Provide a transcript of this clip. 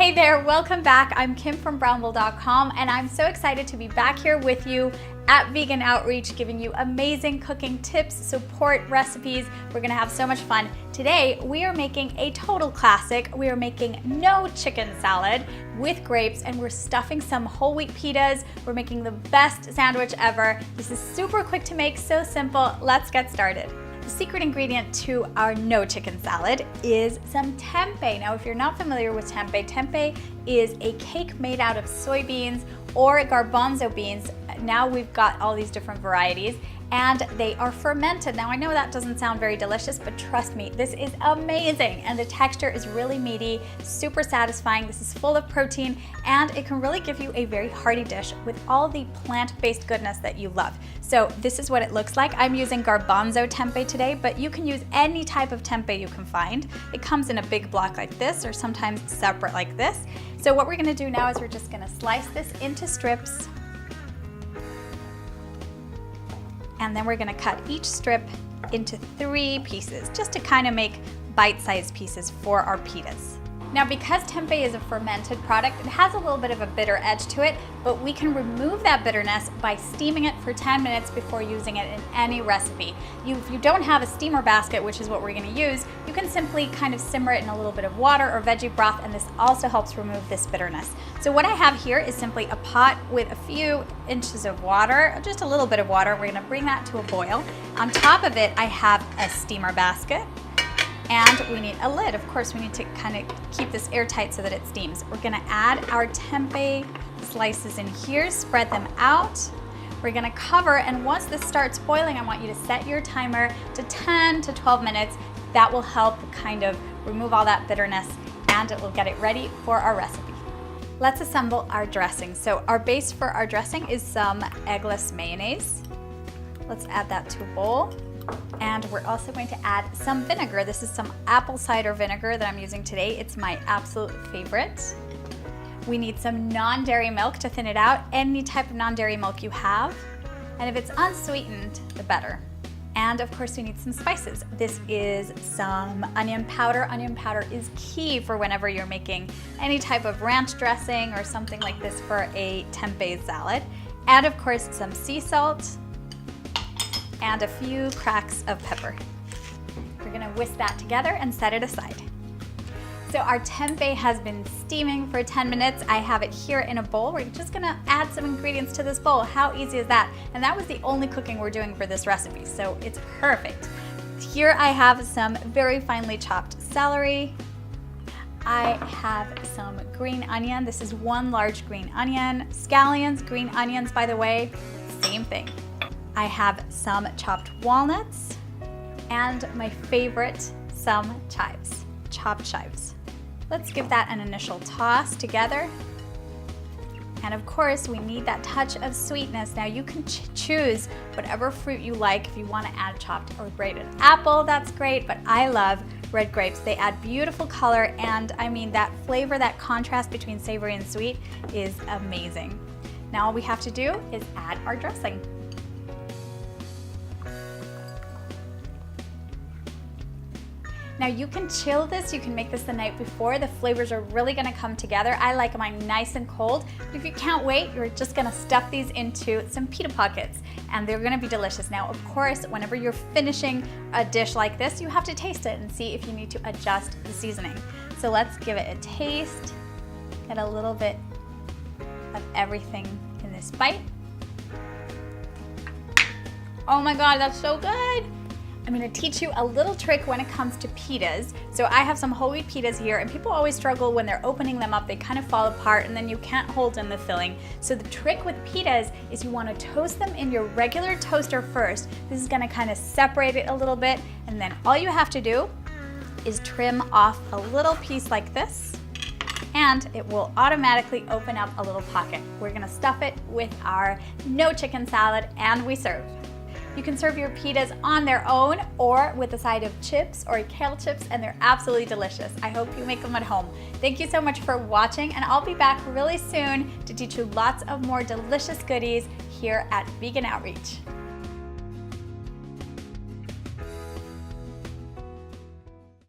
Hey there, welcome back. I'm Kim from brownwool.com and I'm so excited to be back here with you at Vegan Outreach, giving you amazing cooking tips, support, recipes. We're gonna have so much fun. Today, we are making a total classic. We are making no chicken salad with grapes, and we're stuffing some whole wheat pitas. We're making the best sandwich ever. This is super quick to make, so simple. Let's get started. The secret ingredient to our no chicken salad is some tempeh. Now, if you're not familiar with tempeh is a cake made out of soybeans or garbanzo beans. Now we've got all these different varieties and they are fermented. Now I know that doesn't sound very delicious, but trust me, this is amazing. And the texture is really meaty, super satisfying. This is full of protein and it can really give you a very hearty dish with all the plant-based goodness that you love. So this is what it looks like. I'm using garbanzo tempeh today, but you can use any type of tempeh you can find. It comes in a big block like this or sometimes separate like this. So what we're gonna do now is we're just gonna slice this into strips. And then we're gonna cut each strip into 3 pieces, just to kind of make bite-sized pieces for our pitas. Now, because tempeh is a fermented product, it has a little bit of a bitter edge to it, but we can remove that bitterness by steaming it for 10 minutes before using it in any recipe. If you don't have a steamer basket, which is what we're gonna use, you can simply kind of simmer it in a little bit of water or veggie broth, and this also helps remove this bitterness. So what I have here is simply a pot with a few inches of water, just a little bit of water. We're gonna bring that to a boil. On top of it, I have a steamer basket. And we need a lid. Of course, we need to kind of keep this airtight so that it steams. We're gonna add our tempeh slices in here, spread them out. We're gonna cover, and once this starts boiling, I want you to set your timer to 10 to 12 minutes. That will help kind of remove all that bitterness, and it will get it ready for our recipe. Let's assemble our dressing. So our base for our dressing is some eggless mayonnaise. Let's add that to a bowl. And we're also going to add some vinegar. This is some apple cider vinegar that I'm using today. It's my absolute favorite. We need some non-dairy milk to thin it out, any type of non-dairy milk you have. And if it's unsweetened, the better. And of course we need some spices. This is some onion powder. Onion powder is key for whenever you're making any type of ranch dressing or something like this for a tempeh salad. And of course some sea salt, and a few cracks of pepper. We're gonna whisk that together and set it aside. So our tempeh has been steaming for 10 minutes. I have it here in a bowl. We're just gonna add some ingredients to this bowl. How easy is that? And that was the only cooking we're doing for this recipe, so it's perfect. Here I have some very finely chopped celery. I have some green onion. This is 1 large green onion. Scallions, green onions, by the way, same thing. I have some chopped walnuts, and my favorite, some chives, chopped chives. Let's give that an initial toss together. And of course, we need that touch of sweetness. Now you can choose whatever fruit you like. If you want to add chopped or grated apple, that's great, but I love red grapes. They add beautiful color, and I mean that flavor, that contrast between savory and sweet is amazing. Now all we have to do is add our dressing. Now you can chill this, you can make this the night before. The flavors are really gonna come together. I like mine nice and cold, but if you can't wait, you're just gonna stuff these into some pita pockets and they're gonna be delicious. Now, of course, whenever you're finishing a dish like this, you have to taste it and see if you need to adjust the seasoning. So let's give it a taste, get a little bit of everything in this bite. Oh my God, that's so good. I'm gonna teach you a little trick when it comes to pitas. So I have some whole wheat pitas here, and people always struggle when they're opening them up. They kind of fall apart and then you can't hold in the filling. So the trick with pitas is you wanna toast them in your regular toaster first. This is gonna kind of separate it a little bit, and then all you have to do is trim off a little piece like this, and it will automatically open up a little pocket. We're gonna stuff it with our no chicken salad, and we serve. You can serve your pitas on their own or with a side of chips or kale chips, and they're absolutely delicious. I hope you make them at home. Thank you so much for watching, and I'll be back really soon to teach you lots of more delicious goodies here at Vegan Outreach.